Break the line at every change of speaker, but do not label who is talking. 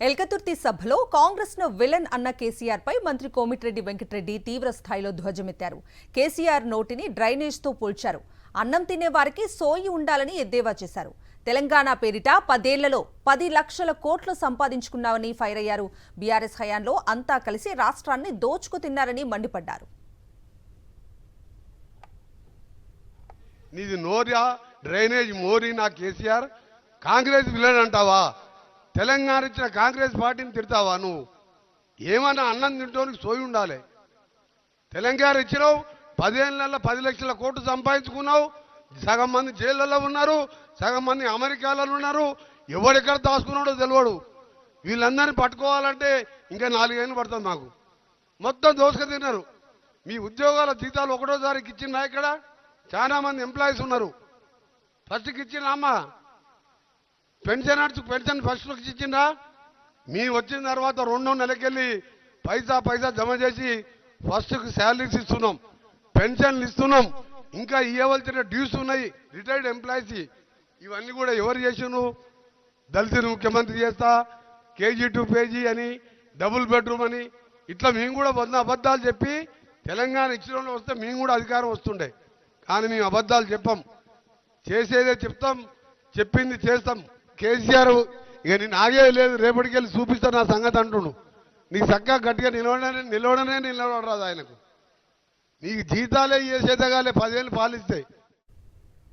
ఎల్కతుర్తి సభలో కాంగ్రెస్ ను విలన్ అన్న కేసీఆర్ పై మంత్రి కోమిటిరెడ్డి వెంకటరెడ్డి తీవ్ర స్థాయిలో ధ్వజమెత్తారు. కేసీఆర్ నోటిని డ్రైనేజ్ తో పోల్చారు. అన్నం తినే వారికి సోయి ఉండాలని ఎద్దేవా చేశారు. తెలంగాణ పేరిట 10 ఏళ్లలో 10 లక్షల కోట్లు సంపాదించుకున్నామని ఫైర్ అయ్యారు. బీఆర్ఎస్ హయాంలో అంతా కలిసి రాష్ట్రాన్ని దోచుకు తిన్నారని మండిపడ్డారు.
నీది నోరియా డ్రైనేజ్ మోరీ నా కేసీఆర్ కాంగ్రెస్ విలన్ అంటావా? తెలంగాణ ఇచ్చిన కాంగ్రెస్ పార్టీని తిడతావా? నువ్వు ఏమన్నా అన్నం తింటోనికి సోయి ఉండాలి. తెలంగాణ ఇచ్చినావు, 10 ఏళ్లలో 10 లక్షల కోట్లు సంపాదించుకున్నావు. సగం మంది జైళ్ళలో ఉన్నారు, సగం మంది అమెరికాలో ఉన్నారు. ఎవడెక్కడ దాచుకున్నాడో తెలియడు. వీళ్ళందరినీ పట్టుకోవాలంటే ఇంకా 4 ఏళ్ళు పడుతుంది. మాకు మొత్తం దోసుక తిన్నారు. మీ ఉద్యోగాల జీతాలు ఒకటో తారీఖు ఇచ్చిందా? ఇక్కడ చాలా మంది ఎంప్లాయీస్ ఉన్నారు. ఫస్ట్కి ఇచ్చిన అమ్మ పెన్షన్ ఫస్ట్కి ఇచ్చిందా? మీ వచ్చిన తర్వాత 2 నెలకెళ్ళి పైసా జమ చేసి ఫస్ట్కి శాలరీస్ ఇస్తున్నాం, పెన్షన్లు ఇస్తున్నాం. ఇంకా ఇవ్వవలసిన డ్యూస్ ఉన్నాయి రిటైర్డ్ ఎంప్లాయీస్. ఇవన్నీ కూడా ఎవరు చేసిను? దళితులు ముఖ్యమంత్రి చేస్తా, కేజీ టు పేజీ అని, డబుల్ బెడ్రూమ్ అని, ఇట్లా మేము కూడా 100 అబద్ధాలు చెప్పి తెలంగాణ ఇచ్చిన వస్తే మేము కూడా అధికారం వస్తుండే. కానీ మేము అబద్ధాలు చెప్పాం, చేసేదే చెప్తాం, చెప్పింది చేస్తాం. కేసీఆర్ ఇక నేను ఆగే లేదు, రేపటికెళ్ళి చూపిస్తా నా సంగతి అంటుండు. నీకు చక్కగా గట్టిగా నిలవడనే నిలవడరాదు ఆయనకు. నీకు జీతాలే చేసేదగాలే 10 ఏళ్ళు పాలిస్తాయి.